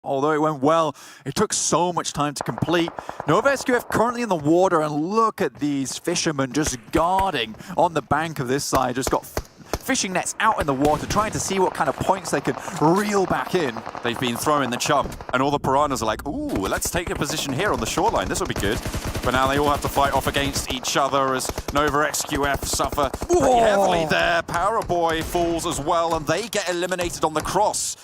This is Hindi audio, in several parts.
Although it went well, it took so much time to complete. NV-XQF currently in the water, and look at these fishermen just guarding on the bank of this side. Just got fishing nets out in the water, trying to see what kind of points they could reel back in. They've been throwing the chump, and all the piranhas are like, ooh, let's take a position here on the shoreline. This will be good. But now they all have to fight off against each other as NV-XQF suffer pretty heavily there. Paraboy falls as well, and they get eliminated on the cross.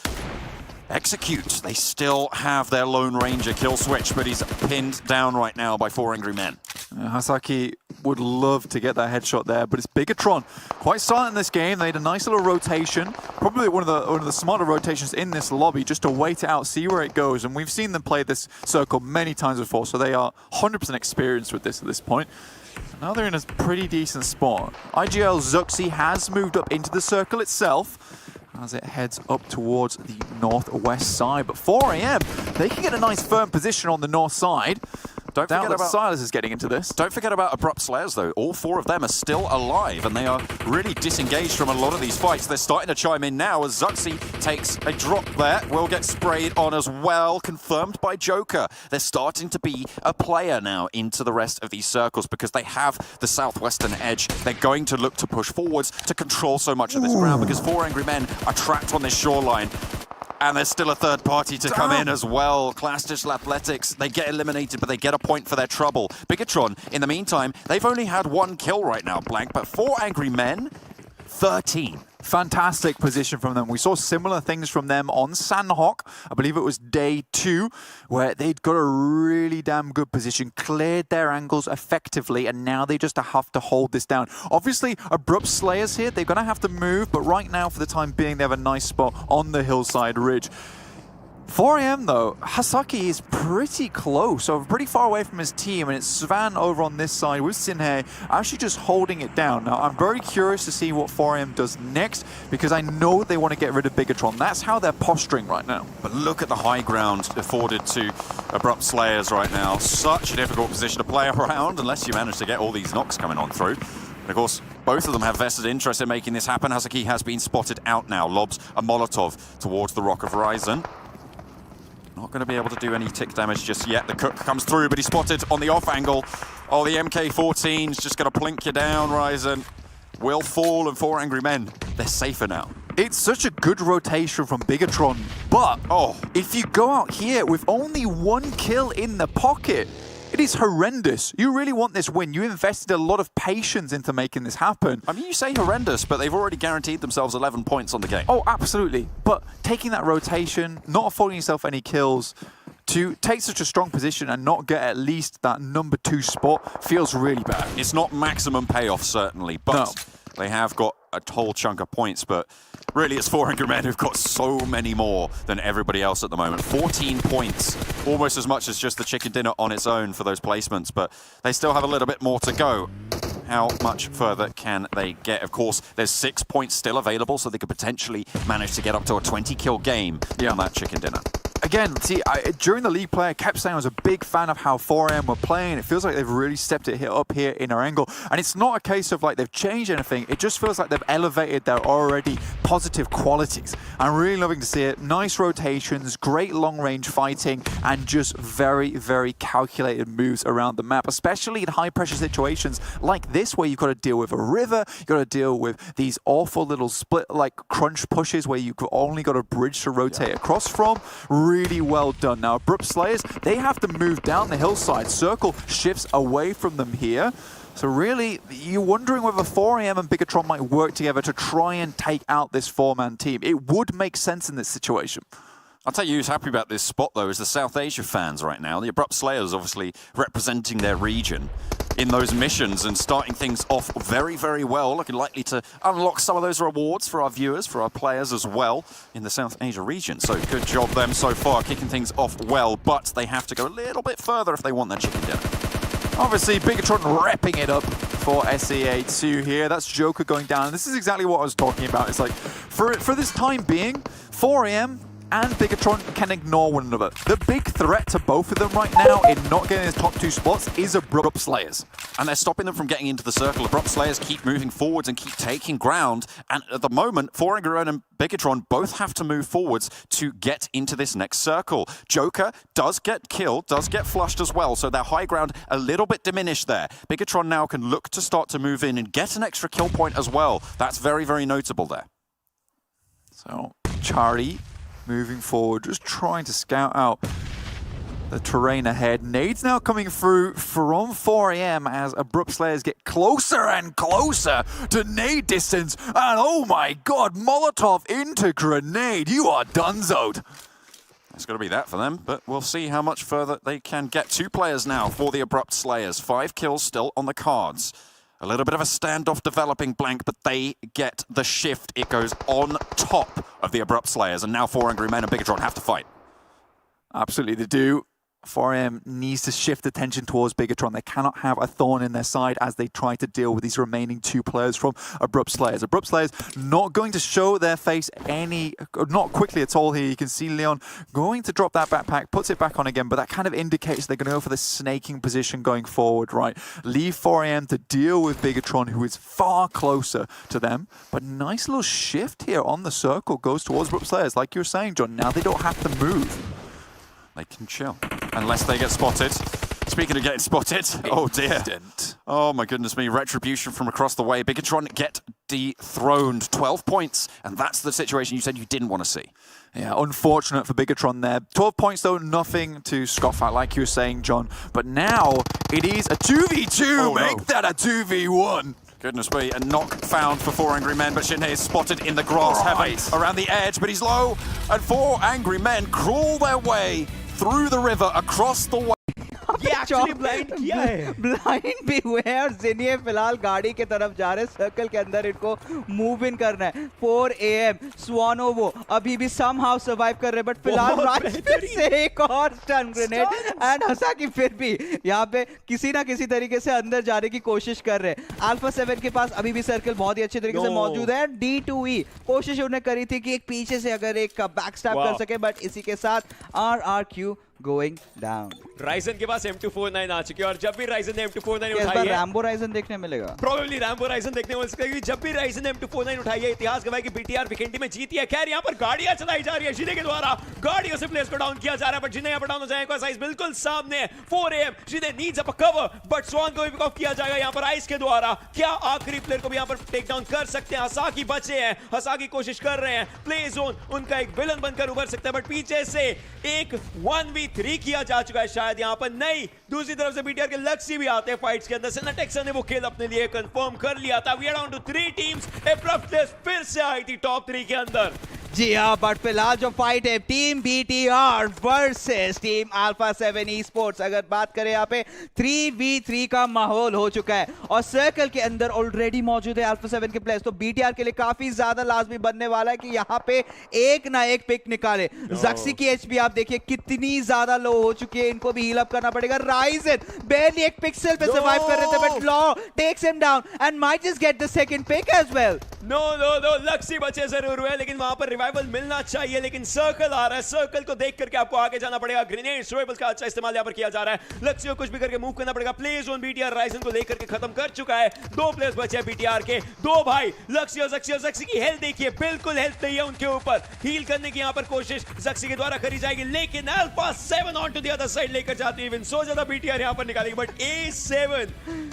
Execute. They still have their Lone Ranger kill switch, but he's pinned down right now by 4 angry men. Hasaki would love to get that headshot there, but it's Bigatron. Quite silent in this game. They had a nice little rotation, probably one of the smarter rotations in this lobby, just to wait it out, see where it goes. And we've seen them play this circle many times before, so they are 100% experienced with this at this point. Now they're in a pretty decent spot. IGL Zuxi has moved up into the circle itself as it heads up towards the northwest side. But 4 AM, they can get a nice firm position on the north side. Don't forget about Silas is getting into this. Don't forget about Abrupt Slayers, though. All 4 of them are still alive, and they are really disengaged from a lot of these fights. They're starting to chime in now as Zuxi takes a drop there. Will get sprayed on as well, confirmed by Joker. They're starting to be a player now into the rest of these circles because they have the southwestern edge. They're going to look to push forwards to control so much of this ground because 4 angry men are trapped on this shoreline. And there's still a third party to come in as well. Class Digital Athletics, they get eliminated, but they get a point for their trouble. Bigatron, in the meantime, they've only had 1 kill right now, Blank, but 4 angry men, 13. Fantastic position from them. We saw similar things from them on Sandhawk. I believe it was day 2, where they'd got a really damn good position, cleared their angles effectively, and now they just have to hold this down. Obviously, Abrupt Slayers here, they're going to have to move, but right now, for the time being, they have a nice spot on the hillside ridge. 4 AM though, Hasaki is pretty close, or pretty far away from his team, and it's Svan over on this side with Sinhei actually just holding it down. Now, I'm very curious to see what 4 AM does next, because I know they want to get rid of Bigatron. That's how they're posturing right now. But look at the high ground afforded to Abrupt Slayers right now. Such a difficult position to play around unless you manage to get all these knocks coming on through. And of course, both of them have vested interest in making this happen. Hasaki has been spotted out now. Lobs a Molotov towards the Rock of Horizon. Not going to be able to do any tick damage just yet. The Cook comes through, but he's spotted on the off angle. Oh, the MK14's just going to plink you down, Ryzen. Will fall, and 4 angry men. They're safer now. It's such a good rotation from Bigatron, but if you go out here with only 1 kill in the pocket, it is horrendous. You really want this win. You invested a lot of patience into making this happen. I mean, you say horrendous, but they've already guaranteed themselves 11 points on the game. Oh, absolutely. But taking that rotation, not affording yourself any kills, to take such a strong position and not get at least that number 2 spot feels really bad. It's not maximum payoff, certainly, but they have got a whole chunk of points, but really it's 4 angry men who've got so many more than everybody else at the moment. 14 points, almost as much as just the chicken dinner on its own for those placements, but they still have a little bit more to go. How much further can they get? Of course, there's 6 points still available, so they could potentially manage to get up to a 20-kill game on that chicken dinner. Again, see, during the league play, I kept saying I was a big fan of how 4 AM were playing. It feels like they've really stepped it up here in our angle. And it's not a case of like they've changed anything. It just feels like they've elevated their already positive qualities. I'm really loving to see it. Nice rotations, great long-range fighting, and just very, very calculated moves around the map, especially in high-pressure situations like this, where you've got to deal with a river, you've got to deal with these awful little split, like crunch pushes where you've only got a bridge to rotate across from. Really well done. Now, Abrupt Slayers, they have to move down the hillside. Circle shifts away from them here. So really, you're wondering whether 4 AM and Bigatron might work together to try and take out this 4-man team. It would make sense in this situation. I'll tell you who's happy about this spot, though, is the South Asia fans right now. The Abrupt Slayers obviously representing their region in those missions and starting things off very, very well. Looking likely to unlock some of those rewards for our viewers, for our players as well in the South Asia region. So good job them so far, kicking things off well, but they have to go a little bit further if they want their chicken dinner. Obviously, Bigatron repping it up for SEA2 here. That's Joker going down. And this is exactly what I was talking about. It's like, for this time being, 4 AM, and Bigatron can ignore one another. The big threat to both of them right now in not getting the top 2 spots is Abrupt Slayers. And they're stopping them from getting into the circle. Abrupt Slayers keep moving forwards and keep taking ground. And at the moment, Foreign and Bigatron both have to move forwards to get into this next circle. Joker does get killed, does get flushed as well, so their high ground a little bit diminished there. Bigatron now can look to start to move in and get an extra kill point as well. That's very, very notable there. So, Chari moving forward, just trying to scout out the terrain ahead. Nades now coming through from 4am as Abrupt Slayers get closer and closer to nade distance. And oh my god, Molotov into grenade. You are donezoed. It's going to be that for them, but we'll see how much further they can get. 2 players now for the Abrupt Slayers. 5 kills still on the cards. A little bit of a standoff developing, Blank, but they get the shift. It goes on top of the Abrupt Slayers, and now 4 Angry Men and Bigatron have to fight. Absolutely, they do. 4am needs to shift attention towards Bigatron. They cannot have a thorn in their side as they try to deal with these remaining 2 players from Abrupt Slayers. Abrupt Slayers not going to show their face not quickly at all here. You can see Leon going to drop that backpack, puts it back on again, but that kind of indicates they're going to go for the snaking position going forward, right? Leave 4am to deal with Bigatron, who is far closer to them. But nice little shift here on the circle goes towards Abrupt Slayers. Like you were saying, John, now they don't have to move. They can chill, unless they get spotted. Speaking of getting spotted, oh dear. Oh my goodness me, retribution from across the way. Bigatron get dethroned, 12 points, and that's the situation you said you didn't want to see. Yeah, unfortunate for Bigatron there. 12 points though, nothing to scoff at, like you were saying, John. But now, it is a 2v2, make that a 2v1. Goodness me, a knock found for 4 Angry Men, but Shinhei is spotted in the grass heavy around the edge, but he's low, and 4 Angry Men crawl their way through the river across the way. ये एक्चुअली ब्लाइंड किया है, ब्लाइंड भी हुए हैं और जिन्हें फिलहाल गाड़ी के तरफ जा रहे हैं, सर्कल के अंदर इनको मूव इन करना है. 4am स्वानोवो अभी भी somehow सर्वाइव कर रहे हैं, बट फिलहाल राइट से एक और स्टन ग्रेनेड एंड हसाकी फिर भी यहाँ पे किसी ना किसी तरीके से अंदर जाने की कोशिश कर रहे हैं. अल्फा 7 के पास अभी भी सर्कल बहुत ही अच्छे तरीके से मौजूद है. D2E कोशिश उन्हें करी थी कि एक पीछे से अगर एक बैक स्टैप कर सके, बट इसी के साथ RRQ going down. राइजन के पास M249 आ चुकी है और जब भी राइजन ने M249 उठाई है, रैम्बो राइजन देखने मिलेगा. प्रोबेबली रैम्बो राइजन देखने मिल सकता है. जब भी राइजन ने M249 उठाई है, इतिहास गवाह की BTR विकेंडी में जीती है. खैर यहाँ पर गाड़ियां चलाई जा रही है जिने के द्वारा, गाड़ियों से प्लेयर्स को डाउन किया जा रहा है, बट जिन्हें यहाँ पर डाउन हो जाएगा साइज बिल्कुल सामने. 4am जिन्हें नीड्स अ कवर, बट स्वान को भी पिक ऑफ किया जाएगा यहाँ पर आइस के द्वारा. क्या आखिरी प्लेयर को भी यहाँ पर टेक डाउन कर सकते हैं? हसाकी बचे हैं, हसाकी कोशिश कर रहे हैं. प्ले जोन उनका एक विलन बनकर उभर सकता है, बट पीछे से एक 1v3 किया जा चुका है शायद यहाँ पर. नहीं, दूसरी तरफ से बीटीआर के लक्ष्य भी आते हैं फाइट्स के अंदर. सिनेटेक्स ने वो खेल अपने लिए कंफर्म कर लिया था. We are down to 3 teams. Abrupt फिर से आई थी टॉप 3 के अंदर. जी हाँ, बट फिलहाल जो फाइट है team BTR versus team alpha 7 esports, अगर बात करें यहाँ पे 3v3 का माहौल हो चुका है और सर्कल के अंदर ऑलरेडी मौजूद है अल्फा 7 के प्लेयर्स. तो BTR के लिए काफी ज्यादा लाजमी बनने वाला है कि यहाँ पे एक ना एक पिक निकाले. जक्सी की HP आप देखिए कितनी ज्यादा लो हो चुकी है, इनको भी हील अप करना पड़ेगा. राइजन बेरली एक पिक्सल पे सर्वाइव कर रहे थे, but law takes him down and might just get the second pick as well. No Lakshya बचे जरूर हुए, लेकिन वहां पर रिवाइवल मिलना चाहिए. लेकिन सर्कल आ रहा है, सर्कल को देख करके आपको आगे जाना पड़ेगा. ग्रेनेड स्वेबल्स का अच्छा इस्तेमाल यहां पर किया जा रहा है. लक्ष्य को कुछ भी करके मूव करना पड़ेगा. प्ले जोन BTR राइजन को लेकर के खत्म कर चुका है. 2 प्लेयर्स बचे हैं BTR के, 2 भाई. लक्ष्य और जक्सी की हेल्थ देखिए, बिल्कुल हेल्थ नहीं है उनके ऊपर. हील करने की यहां पर कोशिश जक्सी के द्वारा करी जाएगी, लेकिन alpha 7 on to the other side लेकर जाती है. इवन सो ज्यादा BTR यहां पर निकालेगी, बट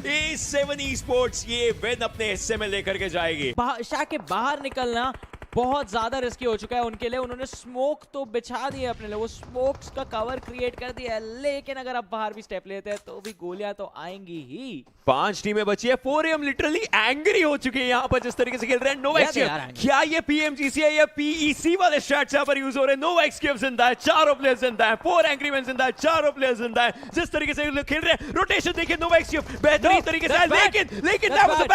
A7 esports ये विन अपने हिस्से में लेकर के जाएगी. शाह के बाहर निकलना बहुत ज्यादा रिस्की हो चुका है उनके लिए. उन्होंने स्मोक तो बिछा दी है अपने लिए, वो स्मोक्स का कवर क्रिएट कर दिया है, लेकिन अगर आप बाहर भी स्टेप लेते हैं तो भी गोलियां तो आएंगी ही. 5 टीमें बची है. 4am लिटरली एंग्री हो चुके हैं यहाँ पर जिस तरीके से खेल रहे हैं. NV-XQF क्या ये PMGC है या PEC वाले स्ट्रैट्स यहाँ पर यूज हो रहे हैं? NV-XQF जिंदा है, 4 प्लेयर्स जिंदा है. 4 एंग्री मैन जिंदा है, 4 प्लेयर्स जिंदा है. जिस तरीके से खेल रहे हैं, रोटेशन देखिए NV-XQF बेहतरीन तरीके से, लेकिन that was a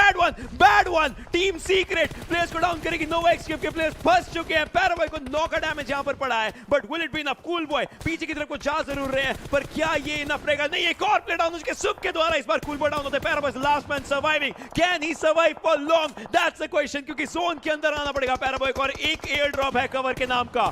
bad one. Team secret players को डाउन करेगी. NV-XQF प्लेयर्स फंस चुके हैं. पैराबॉय को नॉक डैमेज यहां पर पड़ा है, but will it be enough? Cool boy पीछे की तरफ को जा जरूर रहे हैं, पर क्या ये इनफ रहेगा? नहीं, एक और प्ले डाउन उसके सुख के द्वारा. इस बार कूल बॉय डाउन होते हैं. Paraboy last man surviving. Can he survive for long? That's the question, क्योंकि जोन के अंदर आना पड़ेगा पैराबॉय को, और एक एयर ड्रॉप है कवर के नाम का.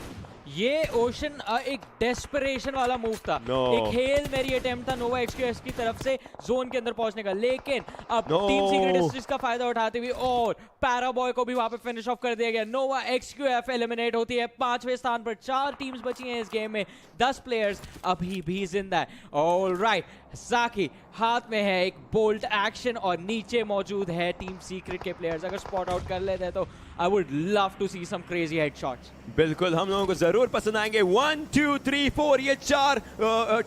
ये ओशन एक डेस्परेशन वाला मूव था। No. एक हेल मेरी अटेम्प्ट था नोवा XQF की तरफ से जोन के अंदर पहुंचने का, लेकिन अब No. टीम सीक्रेट इस चीज का फायदा उठाते हुए और पैराबॉय को भी वहां पे फिनिश ऑफ कर दिया गया। नोवा XQF एलिमिनेट होती है 5वें स्थान पर। 4 टीम्स बची हैं इस गेम में, 10 प्लेयर्स अभी भी जिंदा है। ऑलराइट, साकी हाथ में है एक बोल्ट एक्शन और नीचे मौजूद है टीम सीक्रेट के प्लेयर्स। अगर स्पॉट आउट कर लेते हैं तो I would love to see some crazy headshots. बिल्कुल, हम लोगों को जरूर पसंद आएंगे। 1 2 3 4 ये 4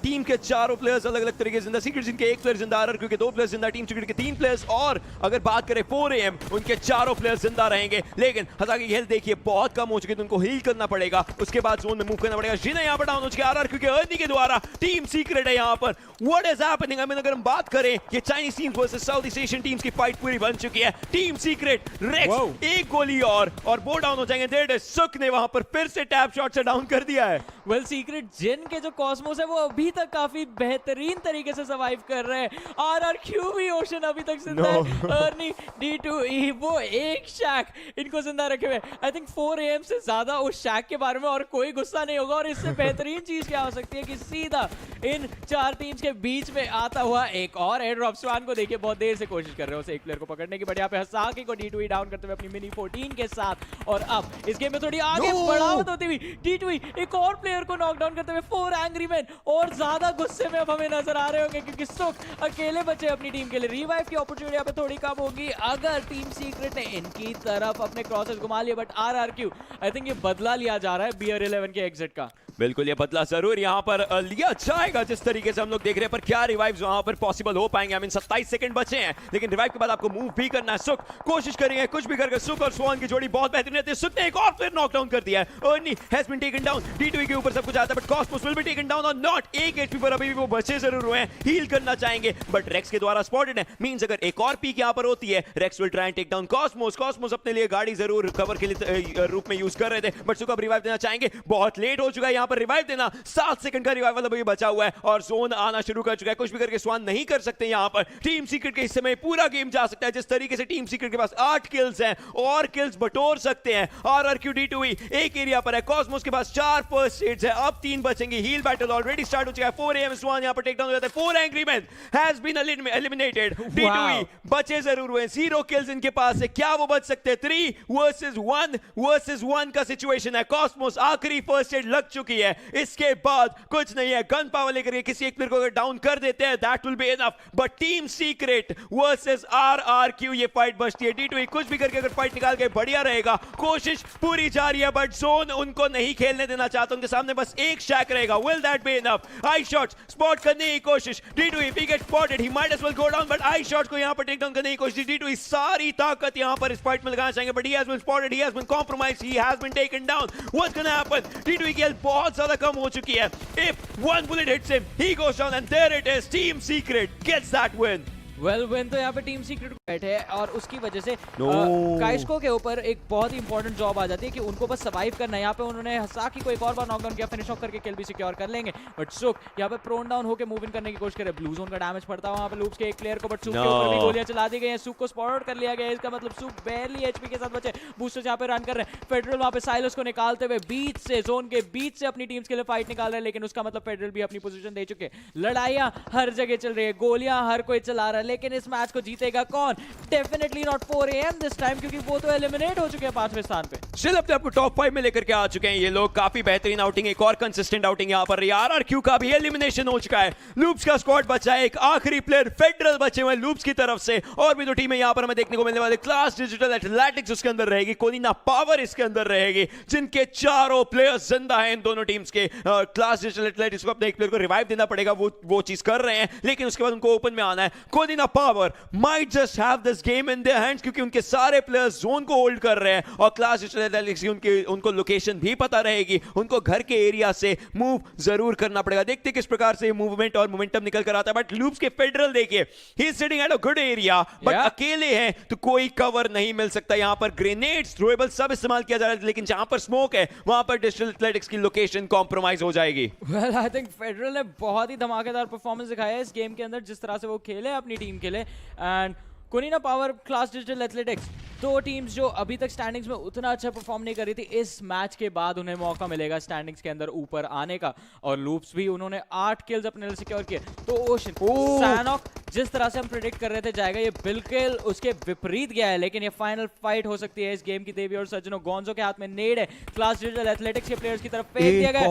टीम के चारों प्लेयर्स अलग अलग तरीके से जिंदा। सीक्रेट जिनके 1 प्लेयर जिंदा, आरआरक्यू के 2 प्लेयर्स जिंदा, टीम सीक्रेट के 3 प्लेयर्स, और अगर बात करें 4 AM उनके चारों प्लेयर्स जिंदा रहेंगे। लेकिन हजाकी की हेल्थ देखिए बहुत कम हो चुकी है, तो उनको हील करना पड़ेगा, उसके बाद जोन में मूव करना पड़ेगा। जिन्हें यहाँ पर डाउन हो चुके आरआरक्यू के अर्नी के द्वारा। टीम सीक्रेट है यहाँ पर। What is happening? अगर हम बात करें, ये Chinese team versus south east Asian teams की फाइट पूरी बन चुकी है। टीम सीक्रेट रेक्स एक गोली और वो डाउन हो जाएंगे। देयर इज सुक ने वहां पर फिर से टैप शॉट से डाउन कर दिया है। वेल, सीक्रेट जिन के जो कॉस्मोस है वो अभी तक काफी बेहतरीन तरीके से सर्वाइव कर रहे हैं। आरआरक्यू भी ओशन अभी तक जिंदा है। अर्नी, D2E वो एक शैक इनको जिंदा रखे हुए। आई थिंक 4 AM से ज्यादा उस शैक के बारे में और कोई गुस्सा नहीं होगा। और इससे बेहतरीन चीज क्या हो सकती है कि सीधा इन 4 टीम्स के बीच में आता हुआ एक और एयर ड्रॉप। स्वान को देखिए बहुत देर से कोशिश कर रहे हो उसे एक प्लेयर को पकड़ने की, बट यहाँ पे हसाकी को D2E डाउन करते हुए अपनी मिनी 14 के साथ। और अब इस गेम में थोड़ी आगे बढ़ावत होती हुई D2E एक और प्लेयर को नॉकडाउन करते हुए 4 एंग्री मैन और ज्यादा गुस्से में अब हमें नजर आ रहे होंगे, क्योंकि सुक अकेले बचे अपनी टीम के लिए। रिवाइव की अपॉर्चुनिटी यहाँ पे थोड़ी कम होगी अगर टीम सीक्रेट ने इनकी तरफ अपने क्रॉसेस घुमा लिए। बट आरआरक्यू आई थिंक ये बदला लिया जा रहा है BR 11 के एग्जिट का। बिल्कुल, ये बदला जरूर यहाँ पर लिया जाएगा जिस तरीके से हम लोग देख रहे हैं। पर क्या रिवाइव्स वहां पर पॉसिबल हो पाएंगे? आई मीन 27 सेकंड बचे हैं, लेकिन रिवाइव के बाद आपको मूव भी करना है। सुक कोशिश करेंगे कुछ भी करके। सुक और स्वान की जोड़ी बहुत बेहतरीन रहती है। सुक ने एक और प्लेयर नॉकडाउन कर दिया है। Arnie has been taken down. D2E के ऊपर सब कुछ आता है, but Cosmos will be taken down और नॉट। 1 HP पर अभी भी वो बचे जरूर हुए हैं, हील करना चाहेंगे, बट रेक्स के द्वारा स्पॉटेड है। मींस अगर एक और पीक यहाँ पर होती है, Rex will try and take down Cosmos. Cosmos अपने लिए गाड़ी जरूर कवर के लिए रूप में यूज कर रहे थे, बट सुक अब रिवाइव देना चाहेंगे। बहुत लेट हो चुका है यहाँ पर रिवाइव देना। 7 सेकंड का रिवाइवल अभी बचा हुआ है और जोन आना शुरू कर चुका है। कुछ भी करके स्वान नहीं कर सकते यहाँ पर। टीम सीक्रेट के हिस्से में पूरा गेम जा सकता है। जिस तरीके से टीम सीक्रेट के पास 8 किल्स हैं और किल्स बटोर सकते हैं। आरआरक्यू D2E एक एरिया पर है। कॉस्मोस के पास 4 फर्स्ट एड्स है, अब 3 बचेंगे। हील बैटल ऑलरेडी स्टार्ट हो चुका है। 4 AM स्वान यहाँ पर टेक डाउन हो जाता है। 4 angry man has been eliminated. D2E बचे जरूर हुए, 0 किल्स इनके पास है। क्या वो बच सकते हैं? 3 वर्सेस 1 का सिचुएशन है। कॉस्मोस आखिरी फर्स्ट एड लग चुकी है, इसके बाद कुछ नहीं है। गन पावर लेकर के किसी एक प्लेयर को अगर डाउन कर देते हैं, that will be enough. But team secret versus RRQ ये फाइट बचती है। D2E कुछ भी करके अगर फाइट निकाल के बढ़िया रहेगा। कोशिश पूरी जारी है, बट जोन उनको नहीं खेलने देना चाहता। उनके सामने बस एक शैक रहेगा। Will that be enough? I shots spot करने की कोशिश। D2E if he gets spotted, he might as well go down, but I shots को यहां पर टेक डाउन करने की कोशिश। D2E सारी ताकत यहां पर इस फाइट में लगाना चाहेंगे, but he has been spotted, he has been compromised, he has been taken down. What's gonna happen? D2E की हेल्थ बहुत ज्यादा कम हो चुकी है। If one bullet hits him, he goes down, and there it is. Team Secret gets that win. Well win तो यहाँ पे टीम सीक्रेट को बैठे है और उसकी वजह से काइस्को के ऊपर एक बहुत ही इंपॉर्टेंट जॉब आ जाती है कि उनको बस सर्वाइव करना है। यहाँ पे उन्होंने हसाकी को एक और बार नॉकडाउन किया, फिनिश ऑफ करके किल भी सिक्योर कर लेंगे। बट सुक यहाँ पे प्रोन डाउन होकर मूव इन करने की कोशिश करे। ब्लू जोन का डैमेज पड़ता है वहाँ पे लूप्स के एक प्लेयर को, बट सुक के ऊपर भी गोलियां चला दी गई हैं। सुक को स्पॉट आउट कर लिया गया है। इसका मतलब सुक बेरली HP के साथ बचे। बूस्टर्स यहाँ पे रन कर रहे हैं। फेडरल वहाँ पे साइलस को निकालते हुए बीच से, जोन के बीच से अपनी टीम्स के लिए फाइट निकाल रहे हैं, लेकिन उसका मतलब फेडरल भी अपनी पोजीशन दे चुके हैं। लड़ाइयां हर जगह चल रही है, गोलियां हर कोई चला रहा है, लेकिन इस मैच को जीतेगा कौन? Definitely not 4 AM this time, क्योंकि वो तो एलिमिनेट हो चुके हैं 5वें स्थान पे। स्टिल अपने आपको टॉप 5 में लेकर के आ चुके हैं ये लोग। काफी बेहतरीन आउटिंग, एक और कंसिस्टेंट आउटिंग यहाँ पर। आरआरक्यू का भी एलिमिनेशन हो चुका है। लूप्स का स्क्वाड बचा है, एक आखिरी प्लेयर फेडरल बचे हुए लूप्स की तरफ से। और भी 2 टीमें यहाँ पर हमें देखने को मिलने वाले। क्लास डिजिटल एथलेटिक्स उसके अंदर रहेगी, कोनिना पावर इसके अंदर रहेगी, जिनके चारों प्लेयर्स जिंदा हैं इन दोनों टीम्स के। क्लास डिजिटल एथलेटिक्स को अपने एक प्लेयर को रिवाइव देना पड़ेगा, वो चीज कर रहे हैं, लेकिन उसके बाद उनको ओपन में आना है। Konina power might just have this game in their hands, क्योंकि उनके सारे प्लेयर्स जोन को होल्ड कर रहे हैं और क्लास डिजिटल एथलेटिक्स की उनको लोकेशन भी पता रहेगी। उनको घर के एरिया से मूव जरूर करना पड़ेगा। देखते किस प्रकार से मूवमेंट और मोमेंटम निकल कर आता है। बट लूप्स के फेडरल देखिए, he is sitting at a good area, but अकेले हैं तो कोई कवर नहीं मिल सकता। यहां पर ग्रेनेड्स, थ्रोएबल सब इस्तेमाल किया जा रहा है, लेकिन जहां पर स्मोक है वहां पर डिजिटल एथलेटिक्स की लोकेशन कॉम्प्रोमाइज हो जाएगी। वेल आई थिंक फेडरल ने बहुत ही धमाकेदार परफॉर्मेंस दिखाया है इस गेम के अंदर, जिस तरह से वो खेले अपनी टीम के लिए। And Konina power, class digital athletics दो टीम्स जो अभी तक स्टैंडिंग्स में उतना अच्छा परफॉर्म नहीं कर रही थी, इस मैच के बाद उन्हें मौका मिलेगा स्टैंडिंग्स के अंदर ऊपर आने का। और लूप्स भी उन्होंने 8 किल्स अपने लिए सिक्योर किए। तो ओशन सैनॉक जिस तरह से हम प्रेडिक्ट कर रहे थे जाएगा, ये बिल्कुल उसके विपरीत गया है। लेकिन ये फाइनल फाइट हो सकती है इस गेम की देवी और सज्जनों। गोंजो के हाथ में नेड है, क्लास डिजिटल एथलेटिक्स के प्लेयर्स की तरफ फेंक दिया गया,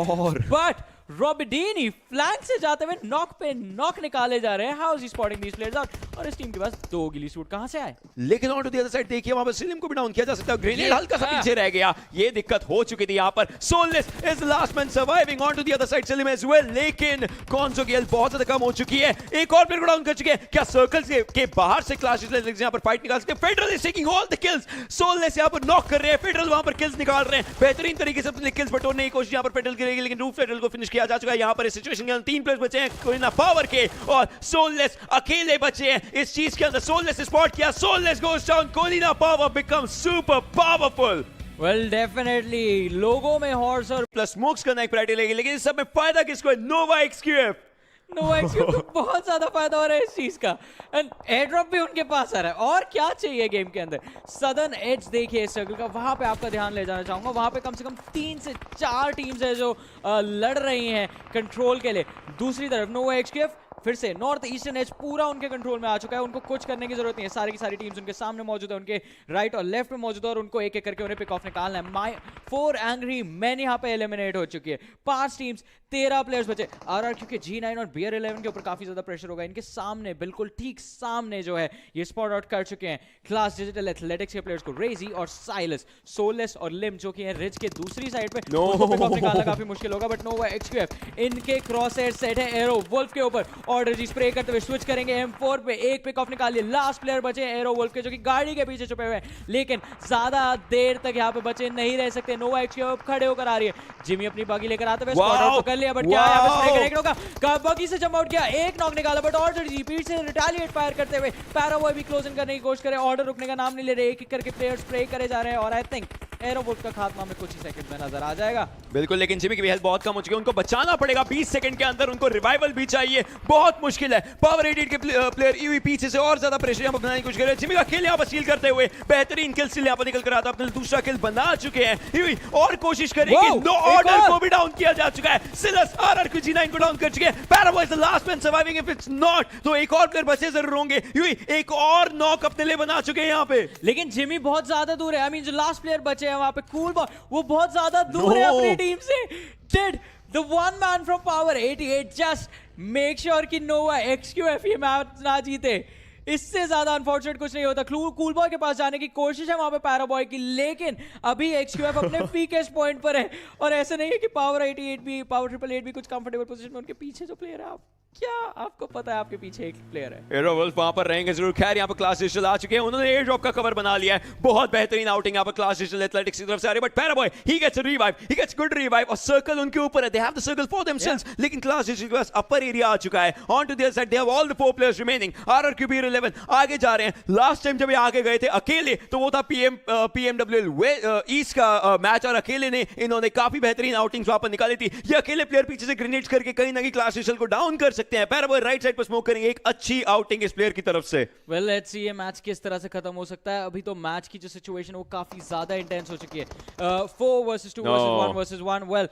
बट रॉबिडीनी फ्लैंक से जाते हुए नॉक पे नॉक निकाले जा रहे हैं। How is he spotting these players out? और इस टीम के पास 2 गिली सूट कहां से आए? लेकिन on to the other side देखिए, वहां पर सिलिम को भी डाउन किया जा सकता है। ग्रेनेड हल्का सा पीछे रह गया, ये दिक्कत हो चुकी थी यहां पर। Soulless is the last man surviving on to the other side Silim as well. लेकिन गोंजो की हेल्थ बहुत ज्यादा कम हो चुकी है। एक और प्लेयर को डाउन कर चुके हैं। क्या सर्कल के बाहर से क्लासेस यहां पर फाइट निकाल सकते हैं? Federal is taking all the kills. Soulless यहां पर नॉक कर रहे हैं, फेडरल वहां पर किल्स निकाल रहे हैं। बेहतरीन तरीके से अपने किल्स बटोरने की कोशिश यहां पर फेडरल करेगी, लेकिन रूफ फेडरल को फिनिश किया जा चुका है। यहां पर इस सिचुएशन के अंदर 3 प्लेयर्स बचे हैं, कोई ना पावर के, और सोललेस अकेले बचे हैं इस चीज के अंदर। सोललेस स्पॉट किया, Soulless goes down, Kolina power becomes super powerful. Well definitely लोगों में हॉर्स और प्लस स्मोक्स करना एक प्रायोरिटी लगेगी, लेकिन इस सब में फायदा किसको है? NV-XQF। NV-XQF को बहुत ज्यादा फायदा हो रहा है इस चीज का। एंड एयर ड्रॉप भी उनके पास आ रहा है। और क्या चाहिए गेम के अंदर? सदर्न एज देखिए इस सर्कल का, वहां पे आपका ध्यान ले जाना चाहूंगा। वहां पे कम से कम 3 से 4 टीम्स है जो लड़ रही हैं कंट्रोल के लिए। दूसरी तरफ NV-XQF फिर से नॉर्थ ईस्टर्न एज पूरा उनके कंट्रोल में आ चुका है। उनको कुछ करने की जरूरत नहीं है, सारी की सारी टीम्स उनके सामने मौजूद है, उनके राइट और लेफ्ट में मौजूद है, और उनको एक एक करके उन्हें पिक ऑफ निकालना है। 4 एंग्री मैन यहाँ पे एलिमिनेट हो चुकी है। 5 टीम्स 13 प्लेयर्स बचे। RRQ के G9 और BR11 के ऊपर काफी ज्यादा प्रेशर होगा। इनके सामने बिल्कुल ठीक सामने जो है ये स्पॉट आउट कर चुके हैं क्लास डिजिटल एथलेटिक्स के प्लेयर्स को, रेजी और साइलस। सोललेस और लिम जो कि है रिज के दूसरी साइड पे, उनको पिक ऑफ निकालना काफी मुश्किल होगा। बट NV-XQF इनके क्रॉस एयर सेट है एरो वुल्फ के ऊपर, और जी स्प्रे करते हुए स्विच करेंगे M4 पे। एक पिक ऑफ निकाल लिया। लास्ट प्लेयर बचे एरो वुल्फ के, जो कि गाड़ी के पीछे छुपे हुए हैं, लेकिन ज्यादा देर तक यहाँ पे बचे नहीं रह सकते। NV-XQF खड़े होकर आ रही है। जिमी अपनी बगी लेकर आते हुए स्पॉट आउट कर लिया, बट क्या यहाँ पे स्प्रे करेक्ट होगा? बगी से जंप आउट किया, एक नॉक निकाला, बट और जी पीठ से रिटेलिएट फायर करते हुए पैराबॉय भी क्लोज इन करने की कोशिश करे। ऑर्डर रुकने का नाम नहीं ले रहे, एक एक करके प्लेयर स्प्रे करे जा रहे हैं, और आई थिंक एरो वुल्फ का खात्मा में कुछ ही सेकंड में नजर आ जाएगा। बिल्कुल, लेकिन जिमी की भी हेल्थ बहुत कम हो चुकी है, उनको बचाना पड़ेगा। 20 सेकंड के अंदर उनको रिवाइवल भी चाहिए, बहुत मुश्किल है। पावर 88 के प्लेयर ईवी पीछे से और ज्यादा प्रेशर यहां पर बनाने की कोशिश कर रहे हैं। जिमी का किल यहां पर स्टील करते हुए बेहतरीन किल स्टील यहां पर निकल कर आता, अपने दूसरा किल बना चुके हैं। ईवी और कोशिश करेंगे, नो ऑर्डर को भी डाउन किया जा चुका है। सिलस RRQ G9 को डाउन कर चुके हैं। Paraboy is the last man surviving, if it's not तो एक और प्लेयर बचे जरूर होंगे। ईवी एक और नॉक अपने लिए बना चुके हैं यहां पे, लेकिन जिमी बहुत ज्यादा दूर है। आई मीन जो लास्ट प्लेयर बचे हैं वहां पे कूल बॉय, वो बहुत ज्यादा दूर है अपनी टीम से। Did the one man from power 88 just make sure कि NV-XQF ये मैच ना जीते? इससे ज्यादा अनफॉर्चुनेट कुछ नहीं होता। कूल बॉय के पास जाने की कोशिश है वहां पे पैराबॉय की, लेकिन अभी XQF अपने वीकेस्ट पॉइंट पर है। और ऐसे नहीं है कि पावर 88 भी, पावर 888 भी कुछ कंफर्टेबल पोजीशन में। उनके पीछे जो प्लेयर है, आप क्या आपको पता है आपके पीछे एक प्लेयर है? एरो वुल्फ वहां पर रहेंगे जरूर। खैर यहाँ पर क्लास डिजिटल आ चुके हैं, उन्होंने एयर ड्रॉप का कवर बना लिया है। बहुत बेहतरीन आउटिंग यहाँ पर क्लास डिजिटल एथलेटिक्स की तरफ से आ रही है। But Paraboy he gets a revive, he gets good revive, और सर्कल उनके ऊपर है। They have the circle for themselves, लेकिन क्लास डिजिटल के पास अपर एरिया आ चुका है। On to the other side they have all the 4 players remaining. RRQ BR11 आगे जा रहे हैं। लास्ट टाइम जब ये आगे गए थे अकेले, तो वो था PMWL ईस्ट का मैच, और अकेले ने इन्होंने काफी बेहतरीन आउटिंग्स वहां पर निकाली थी। ये अकेले प्लेयर पीछे से ग्रेनेड्स करके कहीं ना कहीं क्लास डिजिटल को डाउन कर सकते हैं। पैराबॉय राइट साइड पर स्मोक करेंगे, एक अच्छी आउटिंग इस प्लेयर की तरफ से। वेल लेट्स सी ये मैच किस तरह से खत्म हो सकता है। अभी तो मैच की जो सिचुएशन है वो काफी ज्यादा इंटेंस हो चुकी है। 4 वर्सेस 2 वर्सेस 1 वर्सेस 1। वेल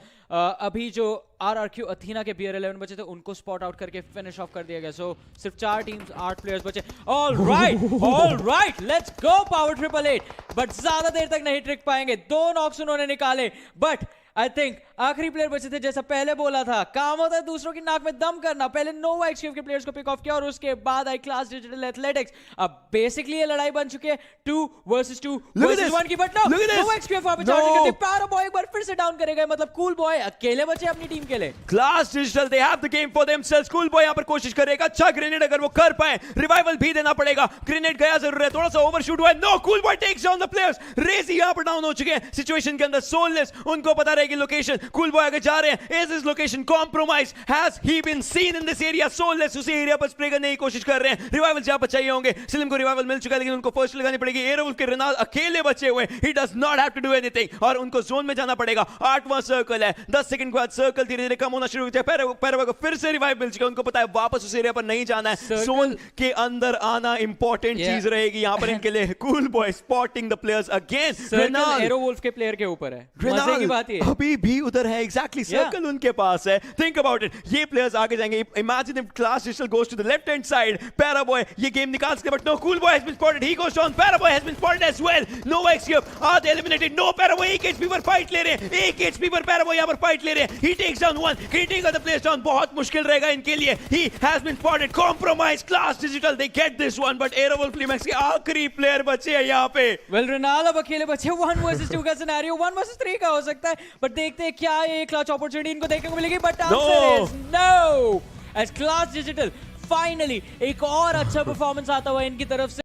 अभी जो RRQ अथीना के BR11 बचे थे, उनको स्पॉट आउट करके फिनिश ऑफ कर दिया गया। सो सिर्फ 4 टीम्स 8 प्लेयर्स बचे। All right let's go power 888। But ज्यादा देर तक नहीं ट्रिक पाएंगे। 2 नॉक्स उन्होंने निकाले, बट आई थिंक आखिरी प्लेयर बचे थे, जैसा पहले बोला था, काम होता है दूसरों की नाक में दम करना। पहले NV-XQF के प्लेयर्स को पिक ऑफ किया, और उसके बाद आई क्लास डिजिटल एथलेटिक्स। अब बेसिकली ये लड़ाई बन चुकी है 2 वर्सेस 2 वर्सेस 1 की। बट NV-XQF वहां पे चार्जिंग करते, पैराबॉय एक बार फिर से डाउन करेगा। मतलब कूल बॉय अकेले बचे अपनी टीम के लिए। Class digital they have the game for themselves. Cool boy यहां पर कोशिश करेगा, अच्छा ग्रेनेड अगर वो कर पाए, रिवाइवल भी देना पड़ेगा। ग्रेनेड गया जरूर है, थोड़ा सा ओवरशूट हुआ है। No, cool boy takes down the players. Reggie यहां पर डाउन हो चुके हैं। सिचुएशन के अंदर सोललेस, उनको पता रहेगा जाएगी लोकेशन। कूल बॉय आगे जा रहे हैं। Is this location compromise? Has he been seen in this area? Solace उसी एरिया पर स्प्रे करने की कोशिश कर रहे हैं। रिवाइवल यहां पर चाहिए होंगे। सिलिम को रिवाइवल मिल चुका है लेकिन उनको फर्स्ट लगानी पड़ेगी। एयरवुल्फ के रेनाल अकेले बचे हुए, he does not have to do anything और उनको जोन में जाना पड़ेगा। 8वां सर्कल है, 10 सेकंड के बाद सर्कल धीरे-धीरे कम होना शुरू हो जाए। पैराबॉय को फिर से रिवाइव मिल चुका है, उनको पता है वापस उस एरिया पर नहीं जाना है। जोन के अंदर आना इंपॉर्टेंट चीज रहेगी यहां पर इनके लिए। Cool boy spotting the players again. Circle Airwolf के प्लेयर के ऊपर है, मजे की बात ये अभी भी उधर है। एग्जैक्टली सर्कल उनके पास है। थिंक अबाउट इट, ये प्लेयर्स आगे जाएंगे। Imagine if class digital goes to the left hand side, Paraboy ये गेम निकाल सकते but no, cool boy has been spotted, he goes down, Paraboy has been spotted as well. No XQF are eliminated. No Paraboy 1 HP पर फाइट ले रहे हैं, 1 HP पर पैराबॉय यहां पर फाइट ले रहे हैं। He takes down 1, he takes the place down. बहुत मुश्किल रहेगा इनके लिए। He has been spotted, compromise. Class digital they get this one but Airwolf Limax के आखिरी प्लेयर बचे हैं यहां पे। वेल रेनाल अब अकेले बचे। 1 वर्सेस 2 का सिनेरियो, 1 वर्सेस 3 का हो सकता है बट देखते हैं क्या ये क्लच अपॉर्चुनिटी इनको देखने को मिलेगी। But answer is no, as class digital finally एक और अच्छा परफॉर्मेंस आता हुआ इनकी तरफ से।